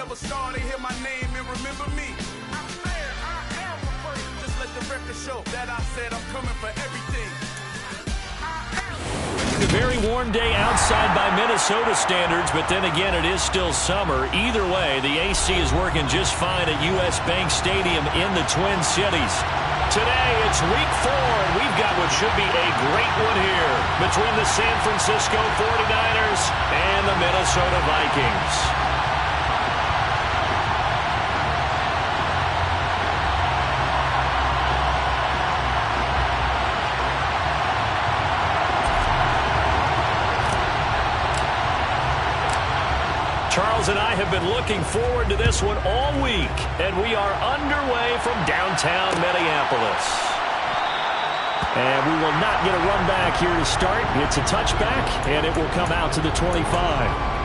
I'm a star, they hear my name and remember me. I said I am the first. Just let the record show that I said I'm coming for everything. A very warm day outside by Minnesota standards, but then again, it is still summer. Either way, the AC is working just fine at U.S. Bank Stadium in the Twin Cities. Today, it's week 4, and we've got what should be a great one here between the San Francisco 49ers and the Minnesota Vikings. Charles and I have been looking forward to this one all week, and we are underway from downtown Minneapolis. And we will not get a run back here to start. It's a touchback, and it will come out to the 25.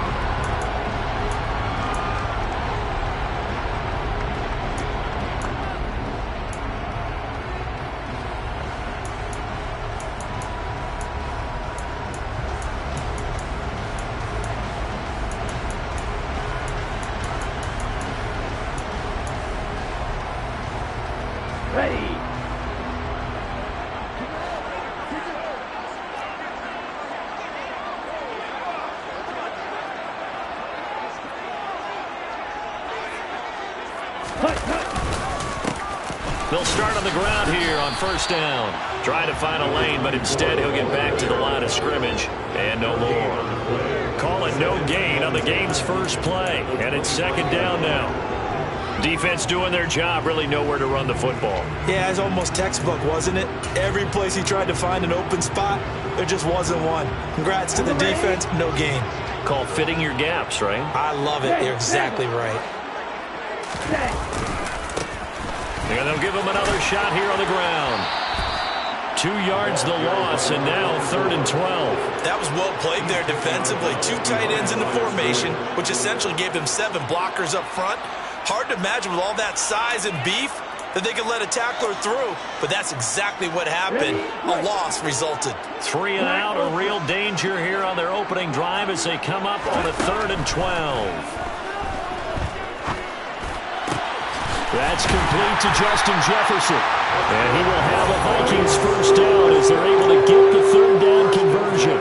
They'll start on the ground here on first down. Trying to find a lane, but instead he'll get back to the line of scrimmage. And no more. Call it no gain on the game's first play. And it's second down now. Defense doing their job, really nowhere to run the football. Yeah, it's almost textbook, wasn't it? Every place he tried to find an open spot, there just wasn't one. Congrats to the defense, no gain. Called fitting your gaps, right? I love it. You're exactly right. And they'll give him another shot here on the ground. 2 yards the loss, and now 3rd and 12. That was well played there defensively. 2 tight ends in the formation, which essentially gave them 7 blockers up front. Hard to imagine with all that size and beef that they could let a tackler through, but that's exactly what happened. A loss resulted. 3 and out, a real danger here on their opening drive as they come up on a 3rd and 12. That's complete to Justin Jefferson. And he will have a Vikings first down as they're able to get the 3rd down conversion.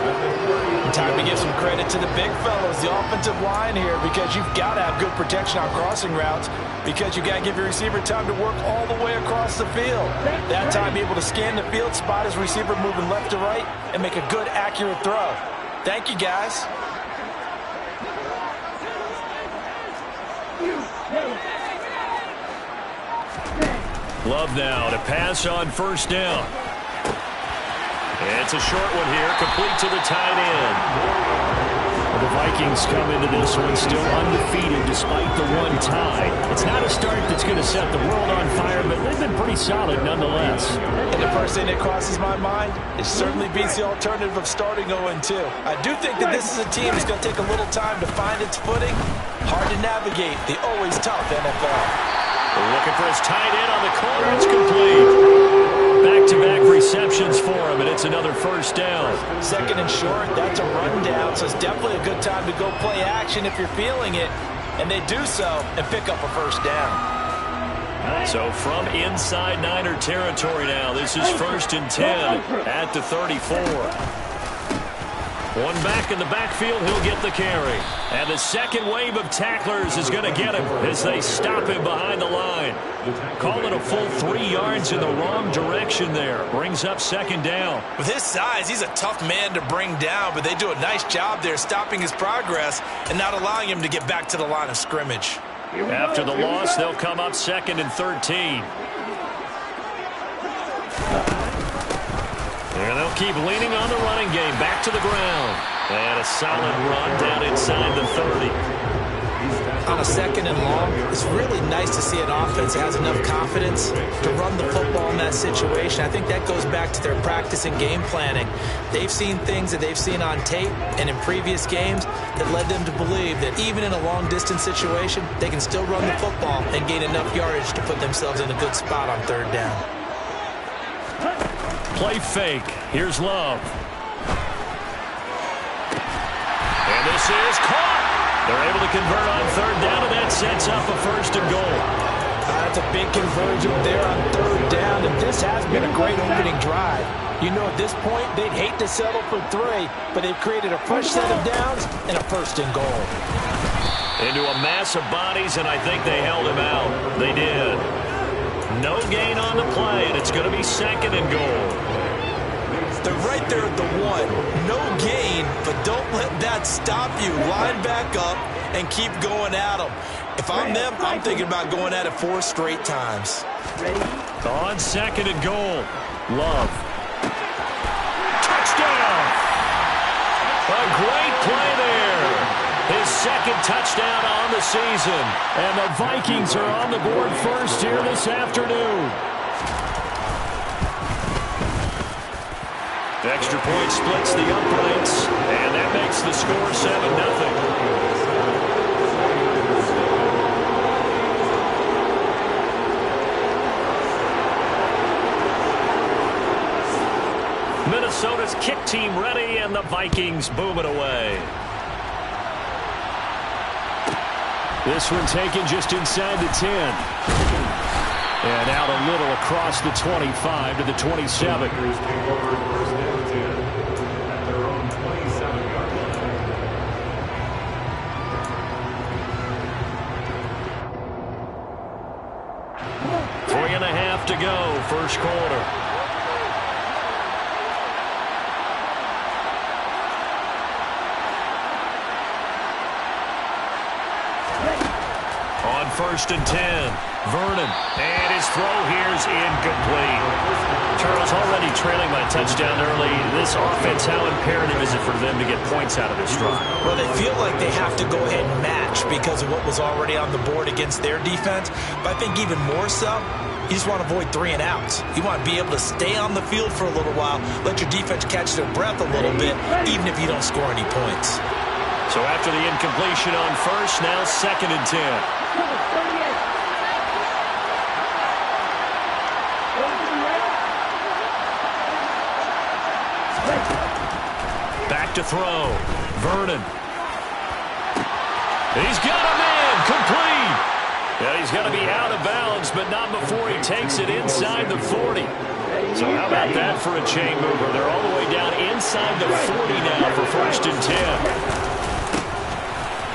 Time to give some credit to the big fellows, the offensive line here, because you've got to have good protection on crossing routes, because you've got to give your receiver time to work all the way across the field. That time, able to scan the field, spot his receiver moving left to right, and make a good, accurate throw. Thank you, guys. Love now to pass on first down. It's a short one here, complete to the tight end. The Vikings come into this one still undefeated despite the 1 tie. It's not a start that's going to set the world on fire, but they've been pretty solid nonetheless. And the first thing that crosses my mind, it certainly beats the alternative of starting 0-2. I do think that this is a team that's going to take a little time to find its footing. Hard to navigate the always tough NFL. Looking for his tight end on the corner. It's complete. Back-to-back receptions for him, and it's another first down. 2nd and short, that's a rundown, so it's definitely a good time to go play action if you're feeling it. And they do so and pick up a first down. So from inside Niner territory now, this is 1st and 10 at the 34. One back in the backfield, he'll get the carry. And the second wave of tacklers is going to get him as they stop him behind the line. Call it a full 3 yards in the wrong direction there. Brings up 2nd down. With his size, he's a tough man to bring down, but they do a nice job there stopping his progress and not allowing him to get back to the line of scrimmage. After the loss, they'll come up 2nd and 13. And they'll keep leaning on the running game. Back to the ground. And a solid run down inside the 30. On a 2nd and long, it's really nice to see an offense that has enough confidence to run the football in that situation. I think that goes back to their practice and game planning. They've seen things that they've seen on tape and in previous games that led them to believe that even in a long-distance situation, they can still run the football and gain enough yardage to put themselves in a good spot on 3rd down. Play fake. Here's Love. And this is caught. They're able to convert on third down, and that sets up a first and goal. That's a big conversion there on third down, and this has been a great opening drive. You know, at this point, they'd hate to settle for 3, but they've created a fresh set of downs and a first and goal. Into a mass of bodies, and I think they held him out. They did. No gain on the play, and it's going to be second and goal. They're right there at the 1. No gain, but don't let that stop you. Line back up and keep going at them. If I'm them, I'm thinking about going at it 4 straight times. On second and goal. Love. Touchdown! A great play there. His second touchdown on the season. And the Vikings are on the board first here this afternoon. The extra point splits the uprights, and that makes the score 7-0. Minnesota's kick team ready, and the Vikings boom it away. This one taken just inside the 10. And out a little across the 25 to the 27. Three and a half to go, first quarter. On first and 10, Vernon, and his throw here's incomplete. Charles, already trailing by a touchdown early. This offense, how imperative is it for them to get points out of this drive? Well, they feel like they have to go ahead and match because of what was already on the board against their defense. But I think even more so, you just want to avoid 3 and outs. You want to be able to stay on the field for a little while, let your defense catch their breath a little bit, even if you don't score any points. So after the incompletion on first, now second and 10. Back to throw. Vernon. He's got him in. Complete. Yeah, he's got to be out of bounds, but not before he takes it inside the 40. So how about that for a chain mover? They're all the way down inside the 40 now for first and 10.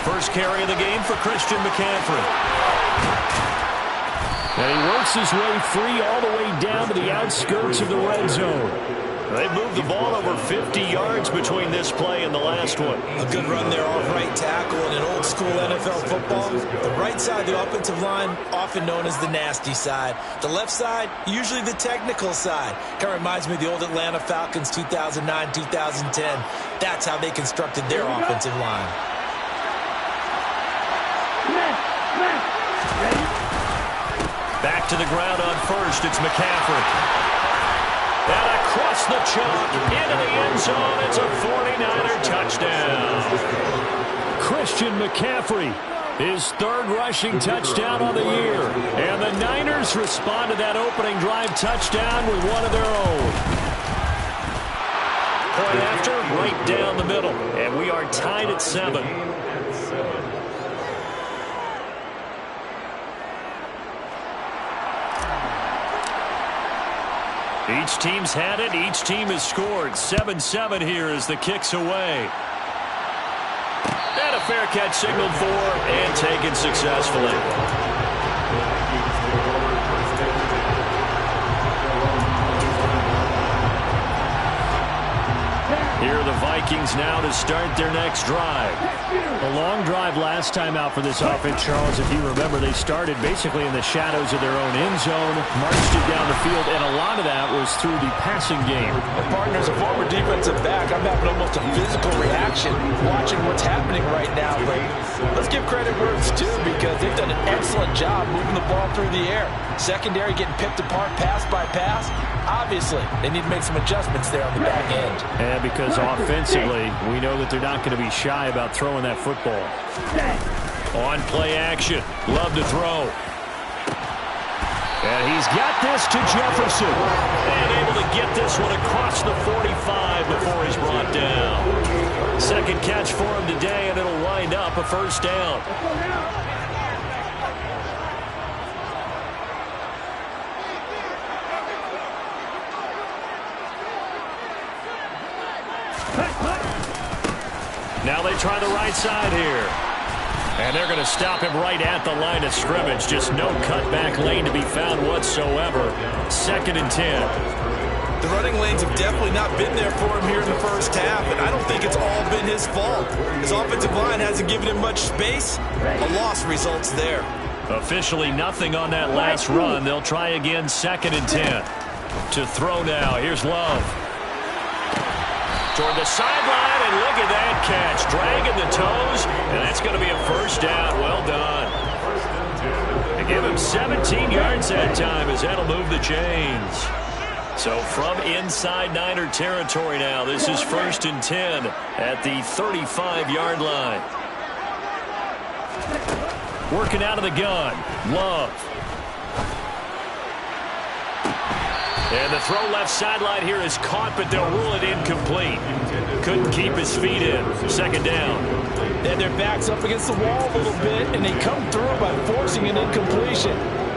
First carry of the game for Christian McCaffrey. And he works his way free all the way down to the outskirts of the red zone. They've moved the ball over 50 yards between this play and the last one. A good run there off right tackle in an old-school NFL football. The right side, the offensive line, often known as the nasty side. The left side, usually the technical side. Kind of reminds me of the old Atlanta Falcons 2009, 2010. That's how they constructed their offensive line. Back to the ground on first, it's McCaffrey. And across the chalk, into the end zone, it's a 49er touchdown. Christian McCaffrey, his third rushing touchdown of the year. And the Niners respond to that opening drive touchdown with one of their own. Point after, right down the middle. And we are tied at 7. Each team's had it. Each team has scored. 7-7 here as the kick's away. And a fair catch signaled for and taken successfully. Here are the Vikings now to start their next drive. A long drive last time out for this offense, Charles. If you remember, they started basically in the shadows of their own end zone, marched it down the field, and a lot of that was through the passing game. My partner's a former defensive back. I'm having almost a physical reaction watching what's happening right now. But let's give credit where it's due because they've done an excellent job moving the ball through the air. Secondary getting picked apart pass by pass. Obviously, they need to make some adjustments there on the back end. And because offensively, we know that they're not going to be shy about throwing that football. On play action, Love to throw. And he's got this to Jefferson. And able to get this one across the 45 before he's brought down. Second catch for him today, and it'll wind up a first down. Now they try the right side here. And they're going to stop him right at the line of scrimmage. Just no cutback lane to be found whatsoever. 2nd and 10. The running lanes have definitely not been there for him here in the first half, and I don't think it's all been his fault. His offensive line hasn't given him much space. A loss results there. Officially nothing on that last run. They'll try again 2nd and 10. To throw now. Here's Love. Toward the sideline, and look at that catch. Dragging the toes, and that's going to be a first down. Well done. They give him 17 yards that time as that'll move the chains. So from inside Niner territory now, this is 1st and 10 at the 35-yard line. Working out of the gun, Love. And the throw left sideline here is caught, but they'll rule it incomplete. Couldn't keep his feet in. 2nd down. Then their backs up against the wall a little bit, and they come through by forcing an incompletion.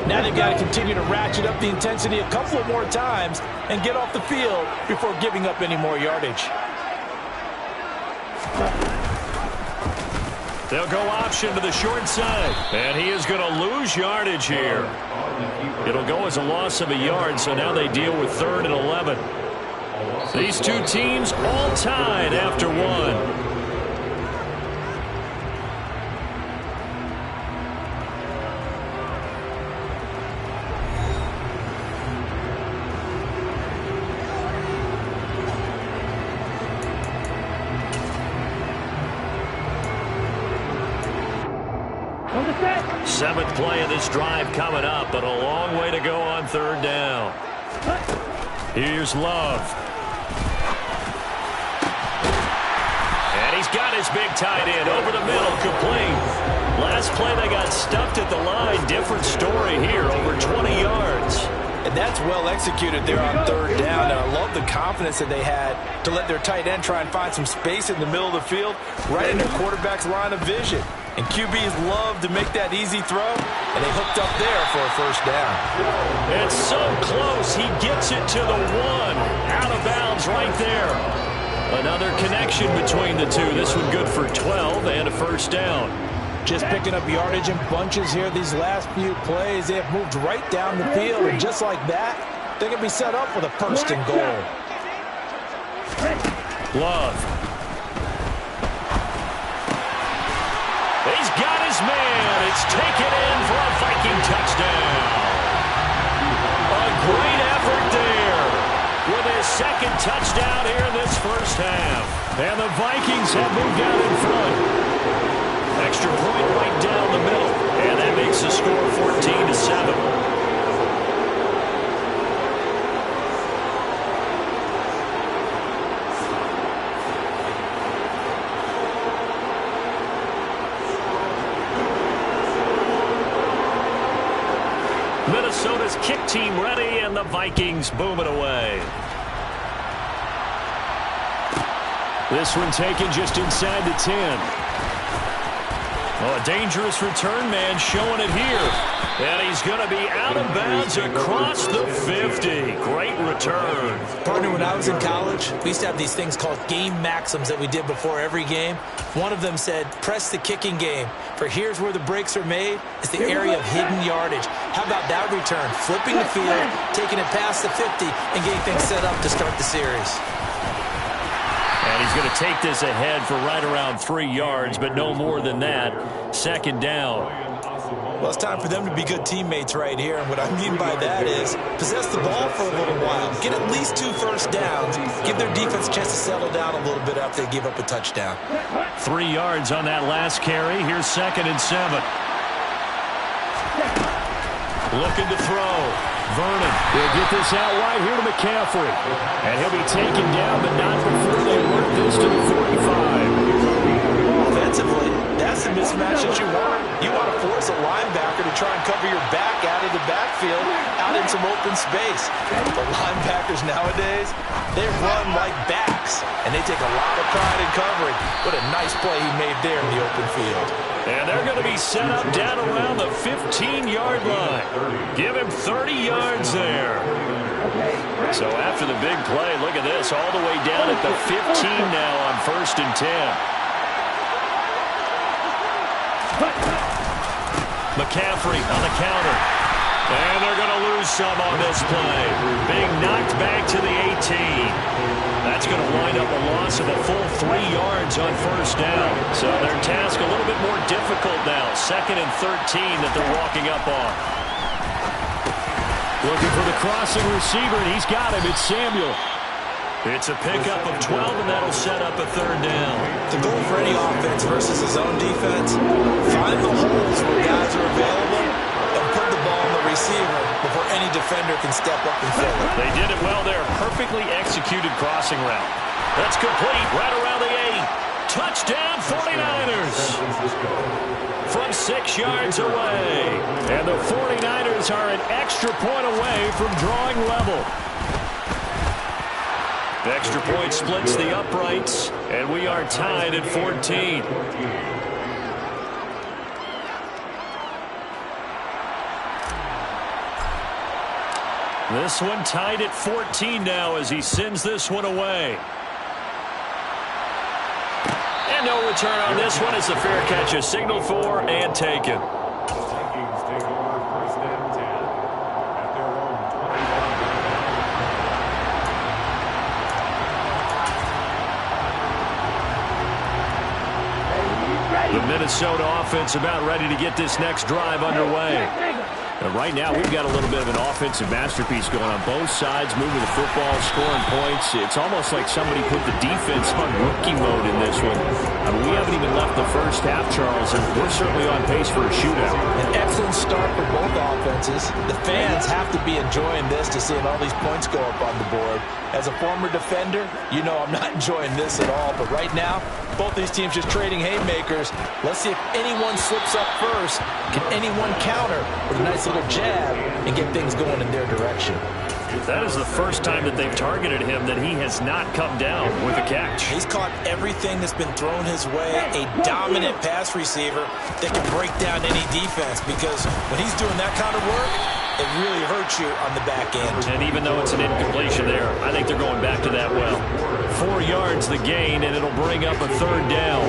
Now they've got to continue to ratchet up the intensity a couple of more times and get off the field before giving up any more yardage. They'll go option to the short side. And he is going to lose yardage here. It'll go as a loss of a yard, so now they deal with 3rd and 11. These two teams all tied after one. Seventh play of this drive coming up, but a long way to go on 3rd down. Here's Love. And he's got his big tight end over the middle, complete. Last play they got stuffed at the line. Different story here, over 20 yards. And that's well executed there on 3rd down. And I love the confidence that they had to let their tight end try and find some space in the middle of the field, right in their quarterback's line of vision. And QBs love to make that easy throw, and they hooked up there for a first down. It's so close. He gets it to the 1. Out of bounds right there. Another connection between the two. This one good for 12 and a first down. Just picking up yardage in bunches here these last few plays. They have moved right down the field, and just like that, they can be set up with a 1st and goal. Love. He's got his man. It's taken in for a Viking touchdown. A great effort there with his 2nd touchdown here in this first half. And the Vikings have moved out in front. Extra point right down the middle. And that makes the score 14-7. Minnesota's kick team ready, and the Vikings boom it away. This one taken just inside the 10. Oh, a dangerous return man showing it here. And he's going to be out of bounds across the 50. Great return. Partner, when I was in college, we used to have these things called game maxims that we did before every game. One of them said, press the kicking game, for here's where the breaks are made. It's the area of hidden yardage. How about that return? Flipping the field, taking it past the 50, and getting things set up to start the series. And he's going to take this ahead for right around 3 yards, but no more than that. 2nd down. Well, it's time for them to be good teammates right here. And what I mean by that is possess the ball for a little while. Get at least 2 first downs. Give their defense a chance to settle down a little bit after they give up a touchdown. 3 yards on that last carry. Here's 2nd and 7. Looking to throw. Vernon will get this out wide here to McCaffrey. And he'll be taken down, but not before they work this to the 45. Offensively, that's the mismatch that you want. You want to force a linebacker to try and cover your back out of the backfield, out some open space. The linebackers nowadays, they run like backs, and they take a lot of pride in covering. What a nice play he made there in the open field. And they're going to be set up down around the 15-yard line. Give him 30 yards there. So after the big play, look at this, all the way down at the 15 now on 1st and 10. McCaffrey on the counter. And they're going to lose some on this play. Being knocked back to the 18. That's going to wind up a loss of a full 3 yards on 1st down. So their task a little bit more difficult now. 2nd and 13 that they're walking up on. Looking for the crossing receiver, and he's got him. It's Samuel. It's a pickup of 12, and that'll set up a 3rd down. The goal for any offense versus his own defense, find the holes where guys are available and put the ball on the receiver before any defender can step up and fill it. They did it well there. Perfectly executed crossing route. That's complete right around the 8. Touchdown 49ers. From 6 yards away. And the 49ers are an extra point away from drawing level. The extra point splits the uprights, and we are tied at 14. This one tied at 14 now as he sends this one away. And no return on this one. It's a fair catch, a signal for and taken. The Minnesota offense about ready to get this next drive underway. And right now, we've got a little bit of an offensive masterpiece going on both sides, moving the football, scoring points. It's almost like somebody put the defense on rookie mode in this one. I mean, we haven't even left the first half, Charles, and we're certainly on pace for a shootout. An excellent start for both offenses. The fans have to be enjoying this to seeing all these points go up on the board. As a former defender, you know I'm not enjoying this at all. But right now, both these teams just trading haymakers. Let's see if anyone slips up first. Can anyone counter with a nice little jab and get things going in their direction? That is the first time that they've targeted him that he has not come down with a catch. He's caught everything that's been thrown his way. A dominant pass receiver that can break down any defense, because when he's doing that kind of work, it really hurts you on the back end. And even though it's an incompletion there, I think they're going back to that well. 4 yards the gain, and it'll bring up a 3rd down.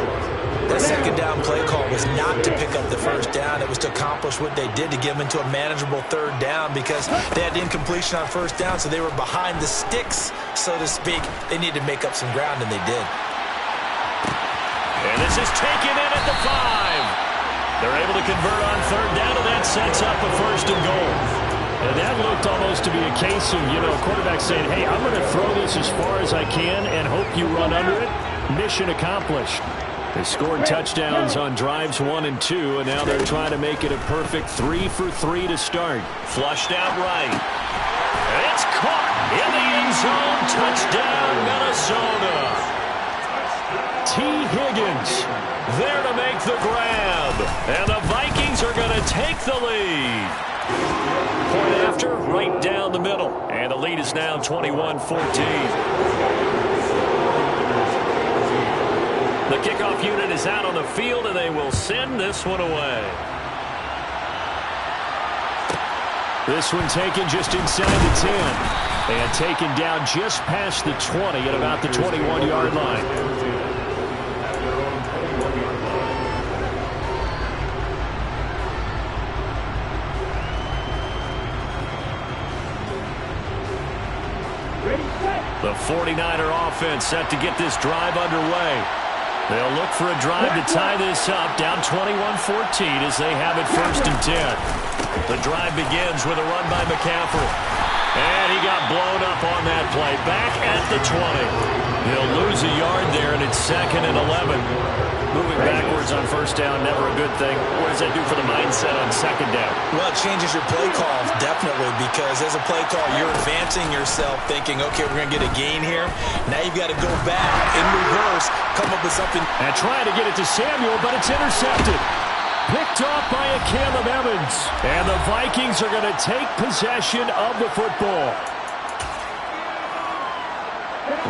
That 2nd down play call was not to pick up the 1st down. It was to accomplish what they did, to get them into a manageable 3rd down, because they had incompletion on 1st down, so they were behind the sticks, so to speak. They needed to make up some ground, and they did. And this is taken in at the 5. They're able to convert on 3rd down, and that sets up a 1st and goal. And that looked almost to be a case of, quarterback saying, hey, I'm going to throw this as far as I can and hope you run under it. Mission accomplished. They scored touchdowns on drives 1 and 2, and now they're trying to make it a perfect 3 for 3 to start. Flushed out right. And it's caught in the end zone. Touchdown, Minnesota. T. Higgins there to make the grab. And the Vikings are going to take the lead. Point after, right down the middle. And the lead is now 21-14. The kickoff unit is out on the field, and they will send this one away. This one taken just inside the 10. And taken down just past the 20 at about the 21-yard line. The 49er offense set to get this drive underway. They'll look for a drive to tie this up, down 21-14 as they have it 1st and 10. The drive begins with a run by McCaffrey. And he got blown up on that play. Back at the 20. He'll lose a yard there, and it's 2nd and 11. Moving backwards on 1st down, never a good thing. What does that do for the mindset on 2nd down? Well, it changes your play call, definitely, because as a play call, you're advancing yourself thinking, okay, we're going to get a gain here. Now you've got to go back in reverse, come up with something. And trying to get it to Samuel, but it's intercepted. Picked off by a Caleb Evans. And the Vikings are going to take possession of the football.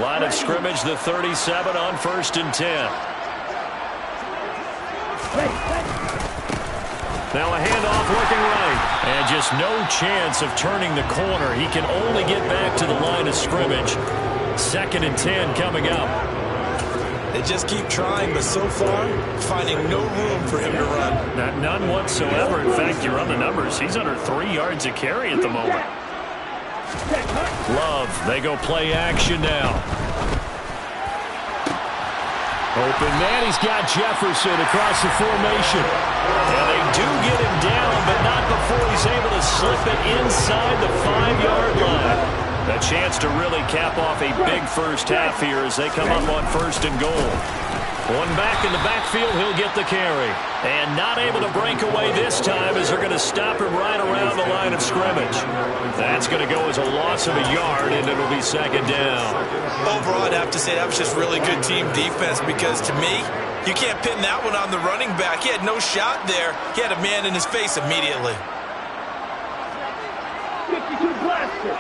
Line of scrimmage, the 37 on 1st and 10. Now a handoff looking right. And just no chance of turning the corner. He can only get back to the line of scrimmage. 2nd and 10 coming up. They just keep trying, but so far, finding no room for him to run. None whatsoever. In fact, you run the numbers. He's under 3 yards a carry at the moment. Love, they go play action now. Open man, he's got Jefferson across the formation. And they do get him down, but not before he's able to slip it inside the 5-yard line. A chance to really cap off a big first half here as they come up on 1st and goal. One back in the backfield, he'll get the carry. And not able to break away this time as they're going to stop him right around the line of scrimmage. That's going to go as a loss of a yard, and it'll be 2nd down. Overall, I'd have to say that was just really good team defense because, to me, you can't pin that one on the running back. He had no shot there. He had a man in his face immediately. 52 blaster.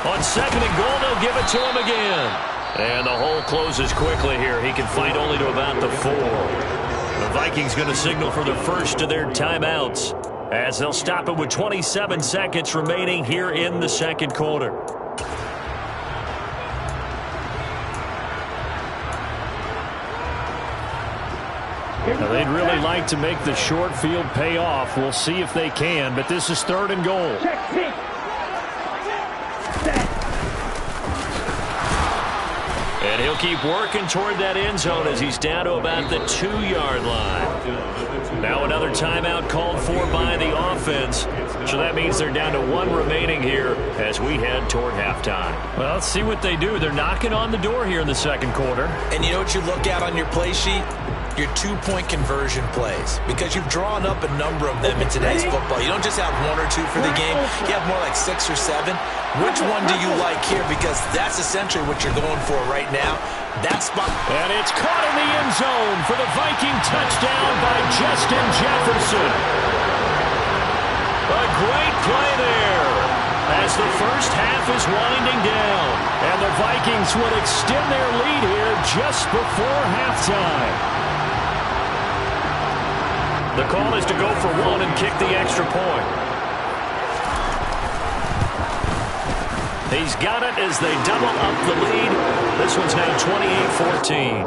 On 2nd and goal, they'll give it to him again. And the hole closes quickly here. He can fight only to about the 4. The Vikings going to signal for the first of their timeouts as they'll stop it with 27 seconds remaining here in the 2nd quarter. Now, they'd really like to make the short field pay off. We'll see if they can, but this is 3rd and goal. And he'll keep working toward that end zone as he's down to about the 2-yard line. Now another timeout called for by the offense. So that means they're down to 1 remaining here as we head toward halftime. Well, let's see what they do. They're knocking on the door here in the 2nd quarter. And you know what you look at on your play sheet? Your 2-point conversion plays, because you've drawn up a number of them in today's football. You don't just have 1 or 2 for the game. You have more like 6 or 7. Which one do you like here? Because that's essentially what you're going for right now. That spot. And it's caught in the end zone for the Viking touchdown by Justin Jefferson. A great play there as the first half is winding down. And the Vikings will extend their lead here just before halftime. The call is to go for 1 and kick the extra point. He's got it as they double up the lead. This one's now 28-14.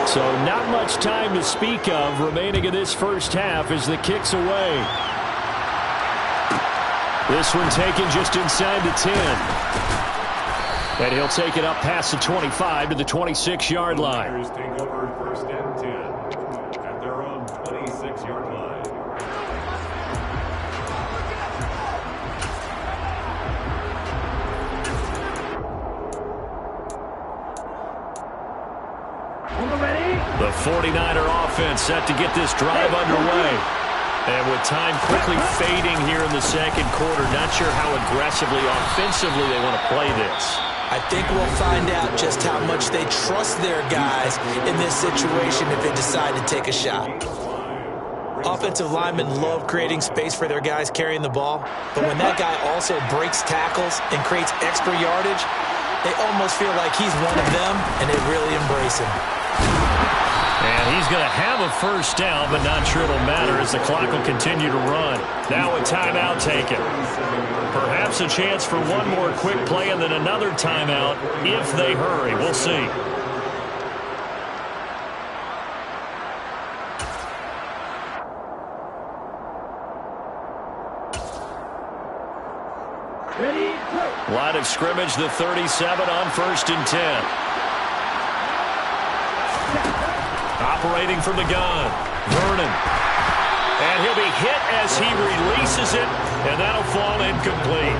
So not much time to speak of remaining in this first half as the kick's away. This one taken just inside the 10. And he'll take it up past the 25 to the 26-yard line. Take over 1st and 10 at their own 26-yard line. The 49er offense set to get this drive underway. And with time quickly fading here in the 2nd quarter, not sure how aggressively, offensively they want to play this. I think we'll find out just how much they trust their guys in this situation if they decide to take a shot. Offensive linemen love creating space for their guys carrying the ball, but when that guy also breaks tackles and creates extra yardage, they almost feel like he's one of them, and they really embrace him. And he's going to have a first down, but not sure it'll matter as the clock will continue to run. Now a timeout taken. Perhaps a chance for one more quick play and then another timeout if they hurry. We'll see. Line of scrimmage, the 37 on 1st and 10. Operating from the gun, Vernon. And he'll be hit as he releases it, and that'll fall incomplete.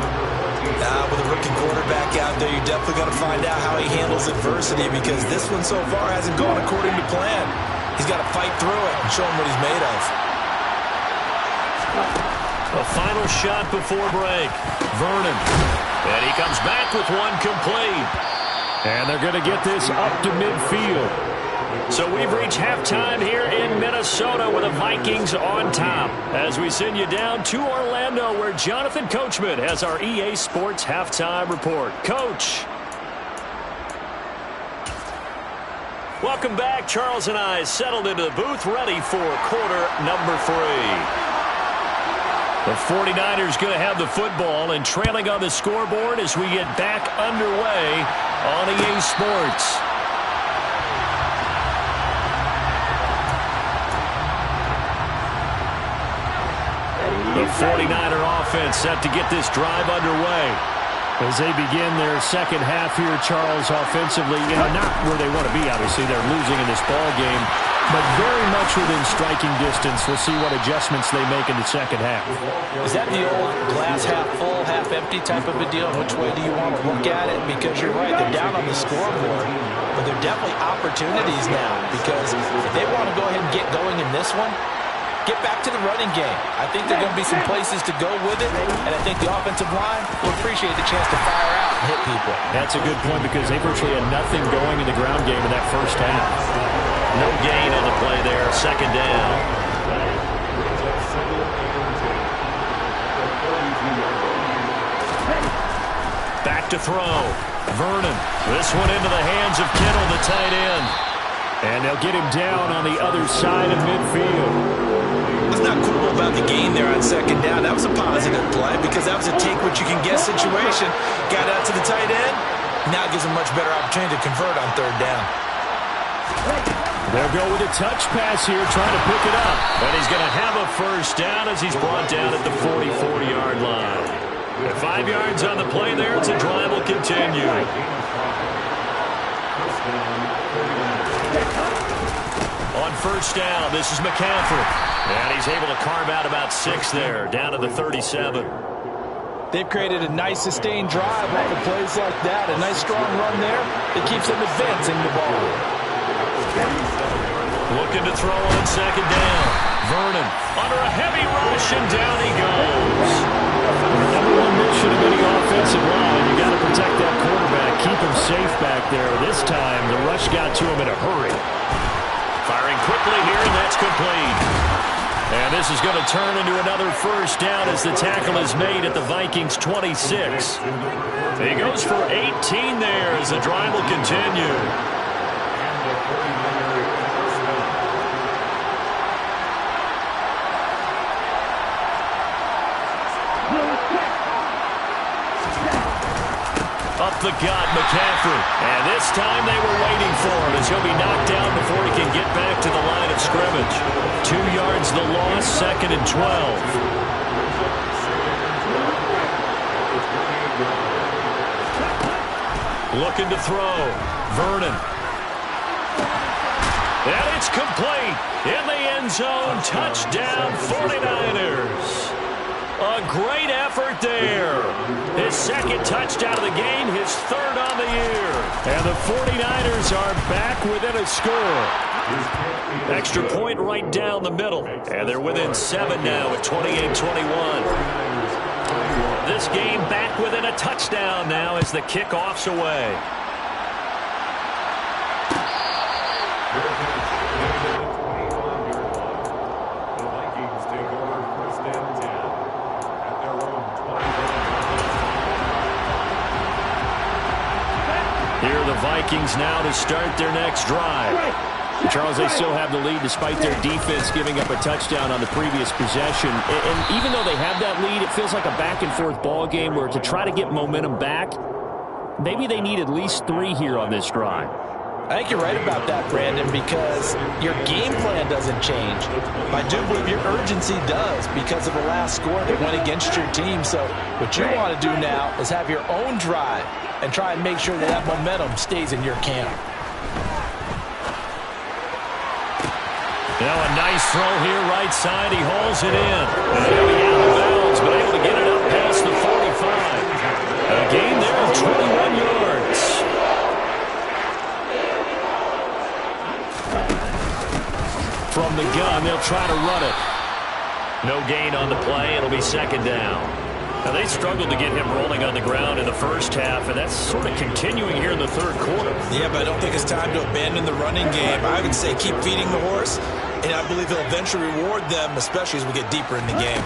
With a rookie quarterback out there, you're definitely going to find out how he handles adversity because this one so far hasn't gone according to plan. He's got to fight through it and show him what he's made of. A final shot before break. Vernon. And he comes back with one complete. And they're going to get this up to midfield. So we've reached halftime here in Minnesota with the Vikings on top. As we send you down to Orlando, where Jonathan Coachman has our EA Sports halftime report. Coach. Welcome back. Charles and I settled into the booth, ready for quarter number 3. The 49ers going to have the football and trailing on the scoreboard as we get back underway on EA Sports. The 49er offense set to get this drive underway. As they begin their second half here, Charles, offensively, not where they want to be, obviously. They're losing in this ball game, but very much within striking distance. We'll see what adjustments they make in the second half. Is that the old glass half full, half empty type of a deal? Which way do you want to look at it? Because you're right, they're down on the scoreboard, but they're definitely opportunities now, because if they want to go ahead and get going in this one, get back to the running game. I think there are going to be some places to go with it, and I think the offensive line will appreciate the chance to fire out and hit people. That's a good point, because they virtually had nothing going in the ground game in that first half. No gain on the play there, second down. Back to throw. Vernon. This one into the hands of Kittle, the tight end. And they'll get him down on the other side of midfield. What's not cool about the gain there on second down? That was a positive play, because that was a take-what-you-can-get situation. Got out to the tight end. Now it gives him much better opportunity to convert on third down. They'll go with a touch pass here, trying to pick it up. And he's going to have a first down as he's brought down at the 44-yard line. At 5 yards on the play there, the drive will continue. On first down, this is McCaffrey. And he's able to carve out about 6 there, down to the 37. They've created a nice sustained drive off of plays like that. A nice strong run there. It keeps them advancing the ball. Looking to throw on second down. Vernon under a heavy rush, and down he goes. Number one mission of any offensive line, you got to protect that quarterback, keep him safe back there. This time, the rush got to him in a hurry. Firing quickly here, and that's complete. And this is going to turn into another first down as the tackle is made at the Vikings 26. He goes for 18 there as the drive will continue. Up the gut, McCaffrey. And this time they were waiting for him as he'll be knocked down before he can get back to the line of scrimmage. 2 yards the loss, second and 12. Looking to throw. Vernon. And it's complete. In the end zone, touchdown 49ers. A great effort there. His second touchdown of the game, his third on the year. And the 49ers are back within a score. Extra point right down the middle. And they're within 7 now at 28-21. This game back within a touchdown now as the kickoff's away. Here are the Vikings now to start their next drive. Charles, they still have the lead despite their defense giving up a touchdown on the previous possession. And even though they have that lead, it feels like a back-and-forth ball game where to try to get momentum back, maybe they need at least 3 here on this drive. I think you're right about that, Brandon, because your game plan doesn't change. I do believe your urgency does because of the last score that went against your team. So what you want to do now is have your own drive and try and make sure that that momentum stays in your camp. Now a nice throw here, right side. He hauls it in. And he'll be out of bounds, but able to get it up past the 45. A gain there of 21 yards. From the gun, they'll try to run it. No gain on the play. It'll be second down. Now, they struggled to get him rolling on the ground in the first half, and that's sort of continuing here in the third quarter. Yeah, but I don't think it's time to abandon the running game. I would say keep feeding the horse, and I believe he'll eventually reward them, especially as we get deeper in the game.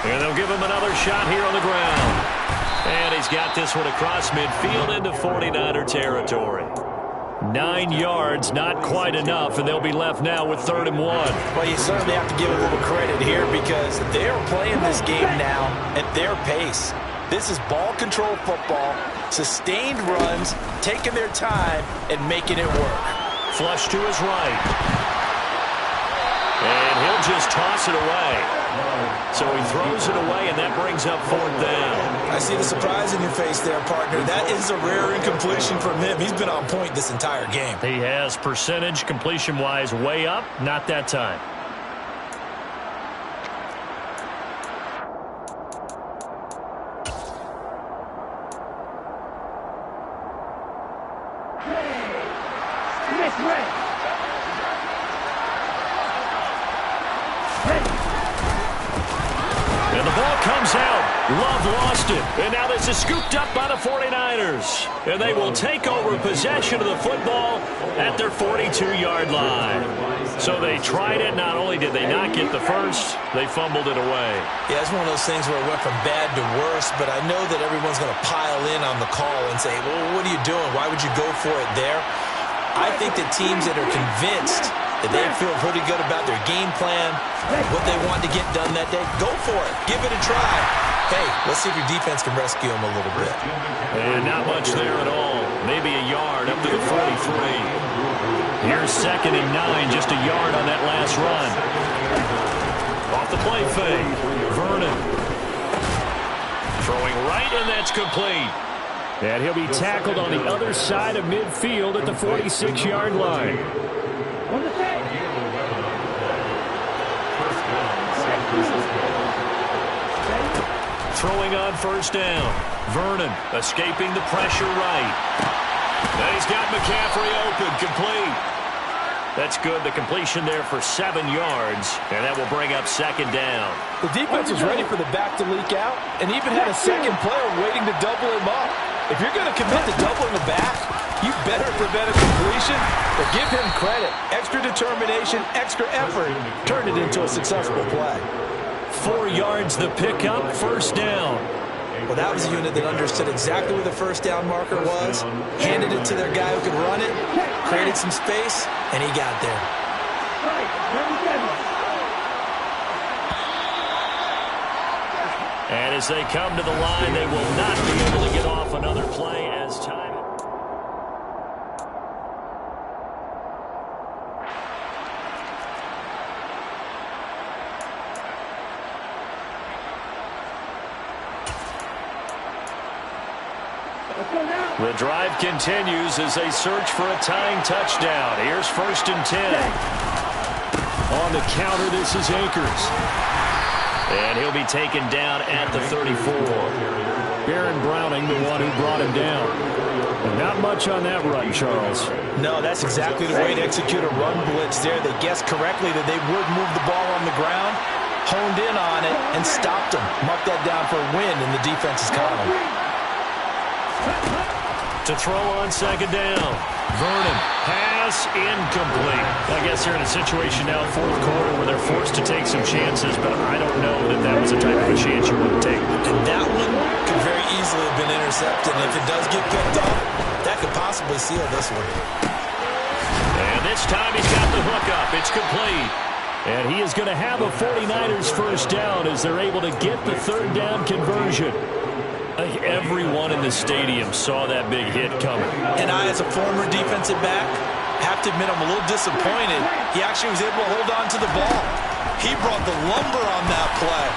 And they'll give him another shot here on the ground. And he's got this one across midfield into 49er territory. 9 yards, not quite enough, and they'll be left now with 3rd and 1. Well, you certainly have to give a little credit here because they're playing this game now at their pace. This is ball control football, sustained runs, taking their time, and making it work. Flush to his right. And he'll just toss it away. So he throws it away, and that brings up 4th down. I see the surprise in your face there, partner. That is a rare incompletion from him. He's been on point this entire game. He has percentage completion-wise way up. Not that time. And the ball comes out. Love lost it. And now this is scooped up by the 49ers. And they will take over possession of the football at their 42-yard line. So they tried it. Not only did they not get the first, they fumbled it away. Yeah, it's one of those things where it went from bad to worse, but I know that everyone's going to pile in on the call and say, well, what are you doing? Why would you go for it there? I think that teams that are convinced that they feel pretty good about their game plan, what they want to get done that day, go for it. Give it a try. Hey, let's see if your defense can rescue them a little bit. And not much there at all. Maybe a yard up to the 43. Here's 2nd and 9, just a yard on that last run. Off the play fake, Vernon. Throwing right, and that's complete. And he'll be tackled on the other side of midfield at the 46-yard line. Throwing on 1st down. Vernon escaping the pressure right. Now he's got McCaffrey open, complete. That's good. The completion there for 7 yards, and that will bring up 2nd down. The defense was ready for the back to leak out and even had a second player waiting to double him up. If you're going to commit to doubling the back, you better prevent a completion, but give him credit. Extra determination, extra effort, turned it into a successful play. 4 yards the pickup, 1st down. Well, that was a unit that understood exactly where the 1st down marker was, handed it to their guy who could run it, created some space, and he got there. And as they come to the line, they will not be able to get off another play as time. The drive continues as they search for a tying touchdown. Here's 1st and 10. On the counter, this is Akers. And he'll be taken down at the 34. Baron Browning, the one who brought him down. And not much on that run, Charles. No, that's exactly the way to execute a run blitz there. They guessed correctly that they would move the ball on the ground, honed in on it, and stopped them. Marked that down for a win in the defense's column. To throw on 2nd down. Vernon, pass incomplete. I guess they're in a situation now, 4th quarter, where they're forced to take some chances, but I don't know that that was the type of a chance you want to take. And that one could very easily have been intercepted. And if it does get picked up, that could possibly seal this one. And this time he's got the hook up. It's complete. And he is going to have a 49ers 1st down as they're able to get the 3rd down conversion. I think everyone in the stadium saw that big hit coming. And I, as a former defensive back, have to admit I'm a little disappointed. He actually was able to hold on to the ball. He brought the lumber on that play.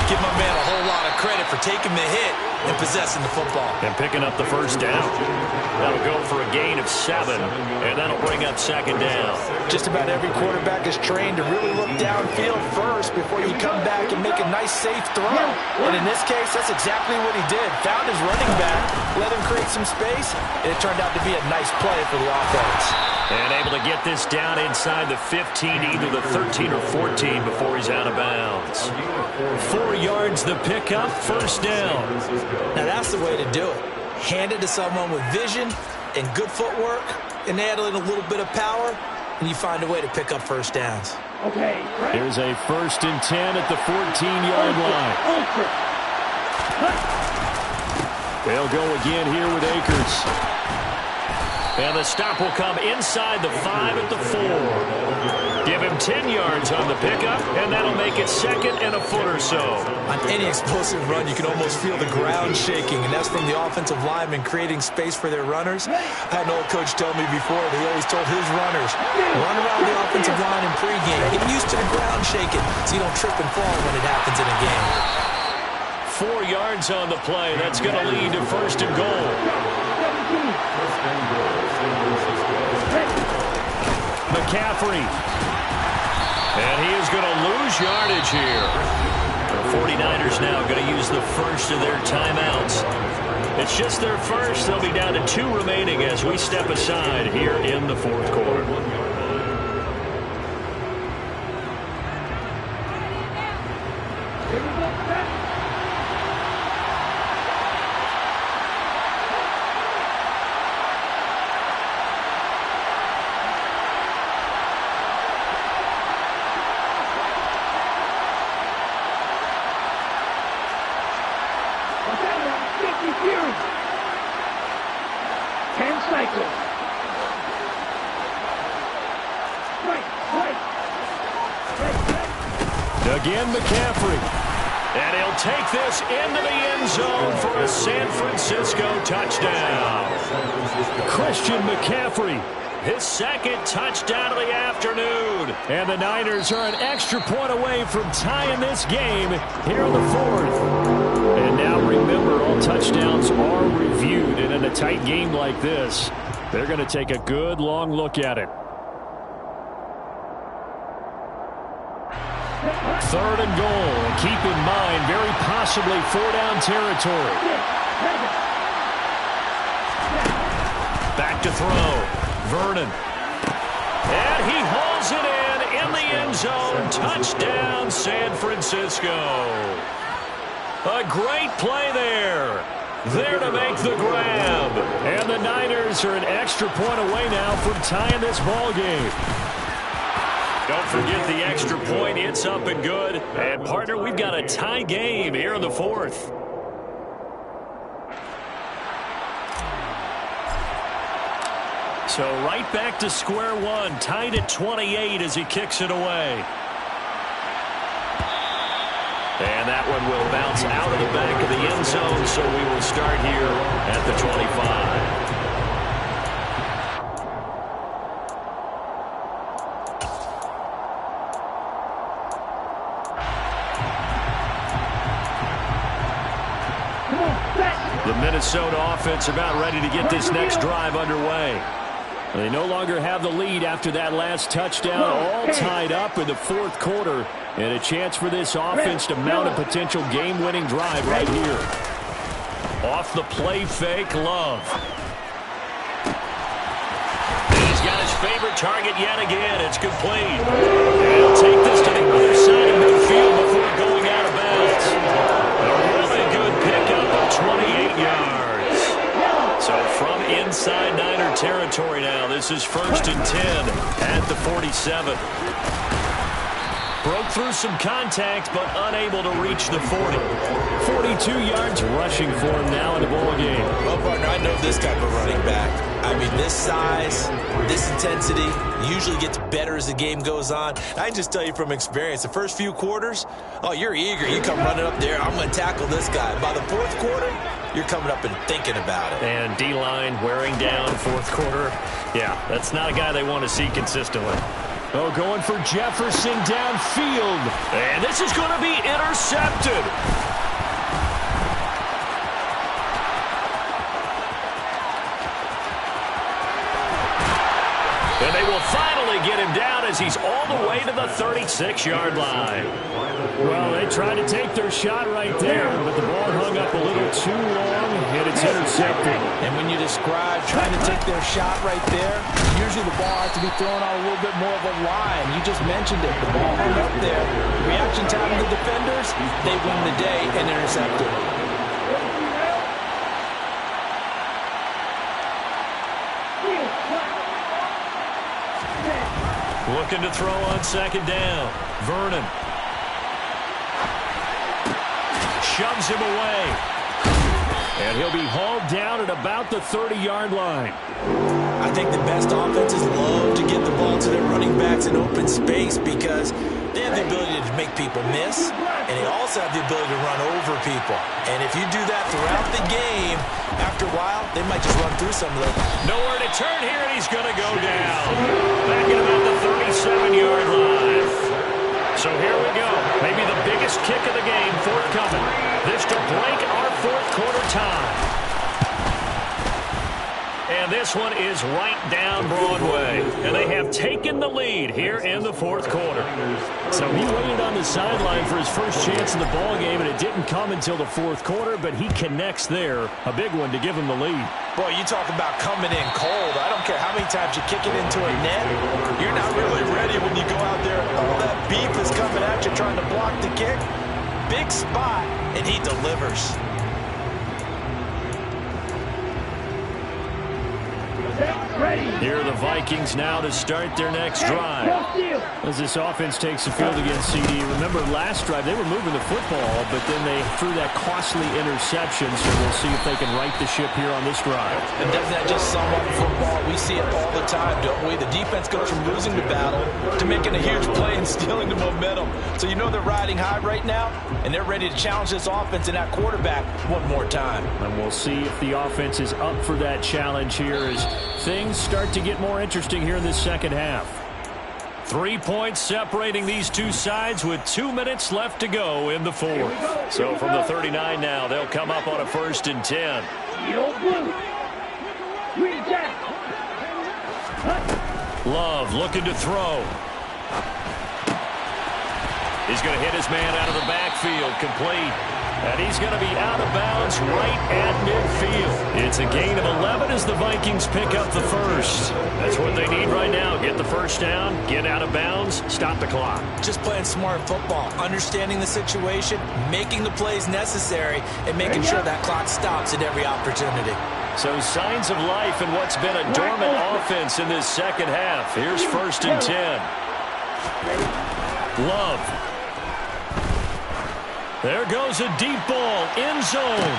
Give my man a whole lot of credit for taking the hit and possessing the football. And picking up the 1st down. That'll go for a gain of 7, and that'll bring up 2nd down. Just about every quarterback is trained to really look downfield first before you come back and make a nice, safe throw. And in this case, that's exactly what he did. Found his running back, let him create some space, and it turned out to be a nice play for the offense. And able to get this down inside the 15, either the 13 or 14 before he's out of bounds. 4 yards the pickup, first down. Now that's the way to do it. Hand it to someone with vision and good footwork, and add in a little bit of power, and you find a way to pick up first downs. Okay. Here's a 1st and 10 at the 14-yard line. They'll go again here with Akers. And the stop will come inside the 5 at the 4. Give him 10 yards on the pickup, and that'll make it 2nd and a foot or so. On any explosive run, you can almost feel the ground shaking, and that's from the offensive linemen creating space for their runners. I had an old coach tell me before that he always told his runners, run around the offensive line in pregame. Get used to the ground shaking so you don't trip and fall when it happens in a game. 4 yards on the play. That's going to lead to 1st and goal. McCaffrey. And he is going to lose yardage here. The 49ers now going to use the first of their timeouts. It's just their first. They'll be down to 2 remaining as we step aside here in the 4th quarter. Again, McCaffrey. And he'll take this into the end zone for a San Francisco touchdown. Christian McCaffrey. His 2nd touchdown of the afternoon. And the Niners are an extra point away from tying this game here in the 4th. And now remember, all touchdowns are reviewed. And in a tight game like this, they're going to take a good long look at it. 3rd and goal, and keep in mind, very possibly 4-down territory. Back to throw. Vernon. And he hauls it in the end zone. Touchdown, San Francisco. A great play there. There to make the grab. And the Niners are an extra point away now from tying this ball game. Don't forget the extra point. It's up and good. And, partner, we've got a tie game here in the 4th. So right back to square one. Tied at 28 as he kicks it away. And that one will bounce out of the back of the end zone. So we will start here at the 25. The Minnesota offense about ready to get this next drive underway. They no longer have the lead after that last touchdown, all tied up in the 4th quarter, and a chance for this offense to mount a potential game-winning drive right here. Off the play fake, Love. He's got his favorite target yet again. It's complete. And he'll take this to the other side of midfield before going out of bounds. A really good pickup of 28 yards. So from inside Niner territory now, this is 1st and 10 at the 47. Broke through some contact, but unable to reach the 40. 42 yards rushing for him now in the ball game. Well, partner, I know this type of running back. I mean, this size, this intensity usually gets better as the game goes on. I can just tell you from experience, the first few quarters, oh, you're eager. You come running up there, I'm going to tackle this guy. By the 4th quarter, you're coming up and thinking about it. And D-line wearing down 4th quarter. Yeah, that's not a guy they want to see consistently. Oh, going for Jefferson downfield. And this is going to be intercepted. And they will finally get him down as he's all the way to the 36-yard line. Well, they tried to take their shot right there, but the ball hung up a little too long, and it's intercepted. intercepted. And when you describe trying to take their shot right there, usually the ball has to be thrown on a little bit more of a line. You just mentioned it. The ball hung up there. Reaction time of the defenders, they win the day and intercept it. Looking to throw on second down. Vernon shoves him away. And he'll be hauled down at about the 30-yard line. I think the best offenses love to get the ball to their running backs in open space because they have the ability to make people miss, and they also have the ability to run over people. And if you do that throughout the game, after a while, they might just run through some of them. Nowhere to turn here, and he's going to go down. Back at about the 37-yard line. So here we go. Maybe the biggest kick of the game forthcoming. This to break our fourth quarter tie. And this one is right down Broadway. And they have taken the lead here in the fourth quarter. So he waited on the sideline for his first chance in the ball game, and it didn't come until the fourth quarter, but he connects there. A big one to give him the lead. Boy, you talk about coming in cold. I don't care how many times you kick it into a net. You're not really ready when you go out there. All that beef is coming at you trying to block the kick. Big spot, and he delivers. Here are the Vikings now to start their next drive. As this offense takes the field against CD. Remember last drive, they were moving the football, but then they threw that costly interception, so we'll see if they can right the ship here on this drive. And doesn't that just sum up football? We see it all the time, don't we? The defense goes from losing the battle to making a huge play and stealing the momentum. So you know they're riding high right now, and they're ready to challenge this offense and that quarterback one more time. And we'll see if the offense is up for that challenge here as things start to get more interesting here in this second half. 3 points separating these two sides with 2 minutes left to go in the fourth. So from the 39 now, they'll come up on a 1st and 10. Love looking to throw. He's going to hit his man out of the backfield, complete. And he's going to be out of bounds right at midfield. It's a gain of 11 as the Vikings pick up the first. That's what they need right now. Get the first down, get out of bounds, stop the clock. Just playing smart football, understanding the situation, making the plays necessary, and making sure that clock stops at every opportunity. So signs of life in what's been a dormant offense in this second half. Here's 1st and 10. Love. There goes a deep ball, end zone.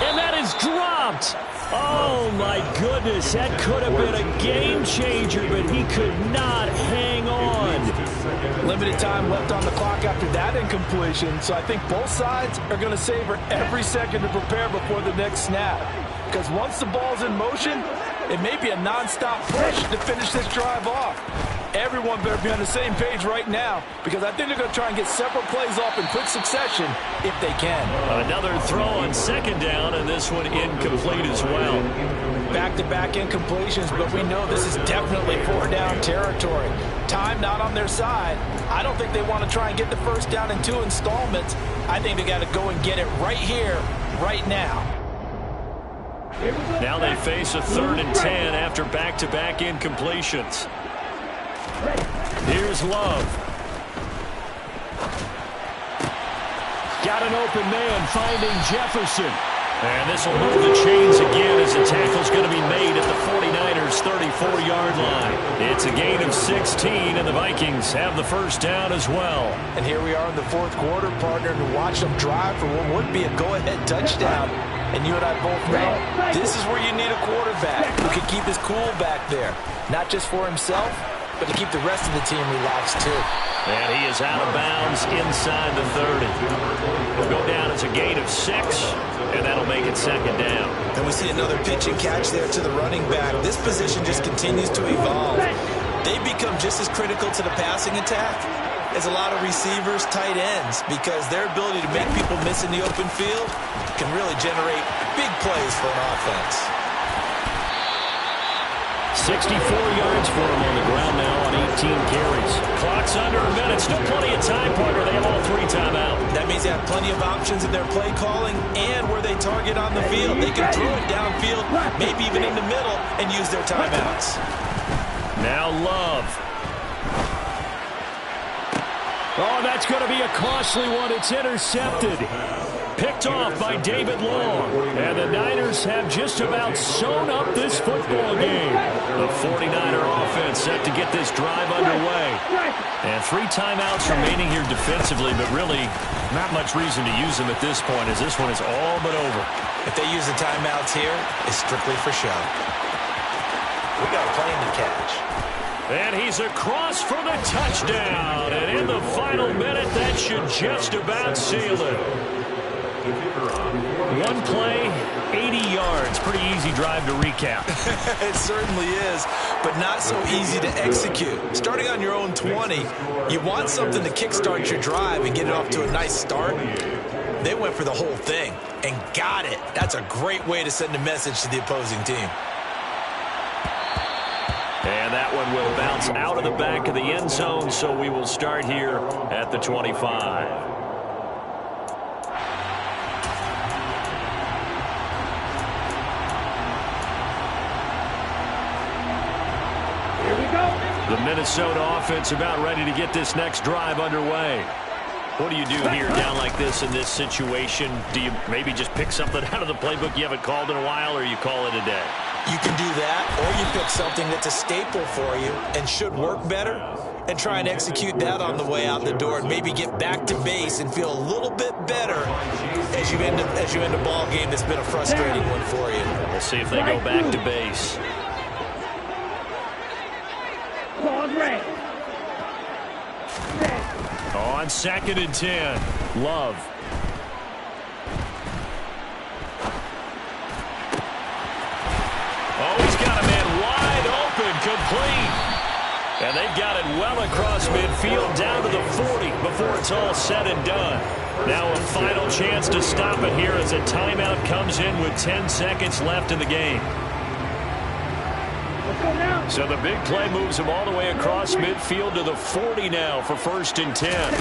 And that is dropped. Oh, my goodness. That could have been a game changer, but he could not hang on. Limited time left on the clock after that incompletion, so I think both sides are going to savor every second to prepare before the next snap. Because once the ball's in motion, it may be a nonstop push to finish this drive off. Everyone better be on the same page right now because I think they're going to try and get several plays off in quick succession if they can. Another throw on second down, and this one incomplete as well. Back-to-back incompletions, but we know this is definitely 4-down territory. Time not on their side. I don't think they want to try and get the first down in 2 installments. I think they got to go and get it right here, right now. Now they face a 3rd and 10 after back-to-back incompletions. Here's Love. Got an open man finding Jefferson. And this will move the chains again as the tackle's going to be made at the 49ers' 34-yard line. It's a gain of 16, and the Vikings have the first down as well. And here we are in the fourth quarter, partner, and watch them drive for what would be a go-ahead touchdown. And you and I both know this is where you need a quarterback who can keep his cool back there, not just for himself, but to keep the rest of the team relaxed too. And he is out of bounds inside the 30. He'll go down as a gain of 6, and that'll make it second down. And we see another pitch and catch there to the running back. This position just continues to evolve. They become just as critical to the passing attack as a lot of receivers, tight ends, because their ability to make people miss in the open field can really generate big plays for an offense. 64 yards for him on the ground now on 18 carries. Clock's under a minute. Still plenty of time, partner. They have all 3 timeouts. That means they have plenty of options in their play calling and where they target on the field. They can throw it downfield, maybe even in the middle, and use their timeouts. Now Love. Oh, that's going to be a costly one. It's intercepted. Picked off by David Long. And the Niners have just about sewn up this football game. The 49er offense set to get this drive underway. And 3 timeouts remaining here defensively, but really not much reason to use them at this point, as this one is all but over. If they use the timeouts here, it's strictly for show. We got a play in the catch. And he's across for the touchdown. And in the final minute, that should just about seal it. One play, 80 yards. Pretty easy drive to recap. It certainly is, but not so easy to execute. Starting on your own 20, you want something to kickstart your drive and get it off to a nice start. They went for the whole thing and got it. That's a great way to send a message to the opposing team. And that one will bounce out of the back of the end zone, so we will start here at the 25. The Minnesota offense about ready to get this next drive underway. What do you do here down like this in this situation? Do you maybe just pick something out of the playbook you haven't called in a while, or you call it a day? You can do that, or you pick something that's a staple for you and should work better and try and execute that on the way out the door and maybe get back to base and feel a little bit better as you end a ball game that's been a frustrating one for you. We'll see if they go back to base. On 2nd and 10, Love. Oh, he's got a man wide open, complete. And they've got it well across midfield down to the 40 before it's all said and done. Now a final chance to stop it here as a timeout comes in with 10 seconds left in the game. So the big play moves him all the way across midfield to the 40 now for 1st and 10.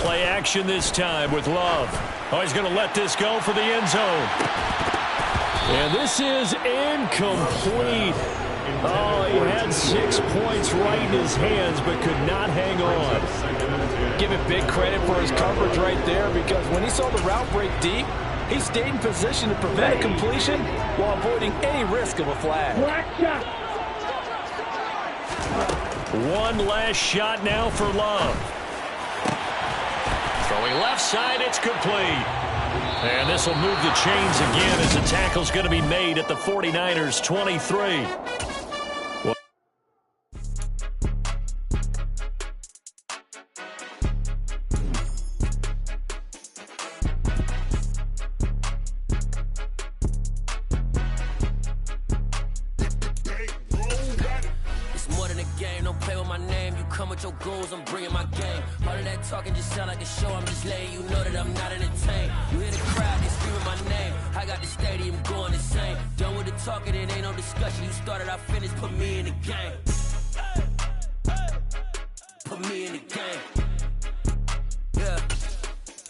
Play action this time with Love. Oh, he's going to let this go for the end zone. And this is incomplete. Oh, he had 6 points right in his hands but could not hang on. Give him big credit for his coverage right there, because when he saw the route break deep, he stayed in position to prevent a completion while avoiding any risk of a flag. One last shot now for Love. Throwing left side, it's complete. And this will move the chains again as the tackle's going to be made at the 49ers' 23. Talking just sound like a show, I'm just letting you know that I'm not entertained. You hear the crowd, they screaming my name. I got the stadium going insane. Done with the talking, it ain't no discussion. You started, I finished, put me in the game. Put me in the game. Yeah,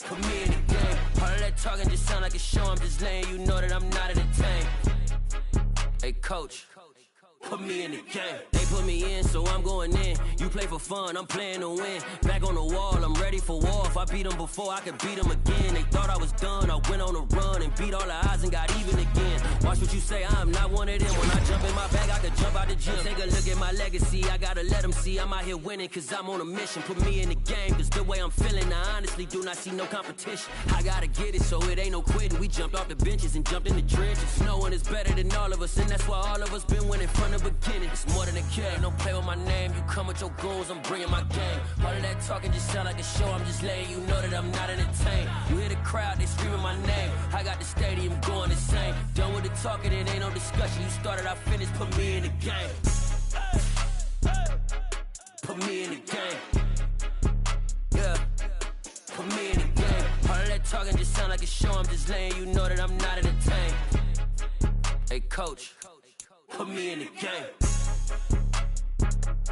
put me in the game. All of that talking just sound like a show, I'm just letting you know that I'm not entertained. Hey, coach. Put me in the game. They put me in, so I'm going in. You play for fun, I'm playing to win. Back on the wall, I'm ready for war. If I beat them before, I could beat them again. They thought I was done, I went on a run and beat all the odds and got even again. Watch what you say, I'm not one of them. When I jump in my bag, I could jump out the gym. Take a look at my legacy, I gotta let them see I'm out here winning, cause I'm on a mission. Put me in the game, cause the way I'm feeling, I honestly do not see no competition. I gotta get it, so it ain't no quitting. We jumped off the benches and jumped in the trenches. No one is better than all of us, and that's why all of us been winning from the beginning. It's more than a game, don't play with my name. You come with your goons, I'm bringing my game. All of that talking just sound like a show, I'm just letting you know that I'm not entertained. You hear the crowd, they screaming my name. I got the stadium going insane. Done with the talking, it ain't no discussion. You started, I finished, put me in the game. Put me in the game. Yeah, put me in the game. All of that talking just sound like a show, I'm just letting you know that I'm not entertained. Hey, coach, put me in the game. Bye.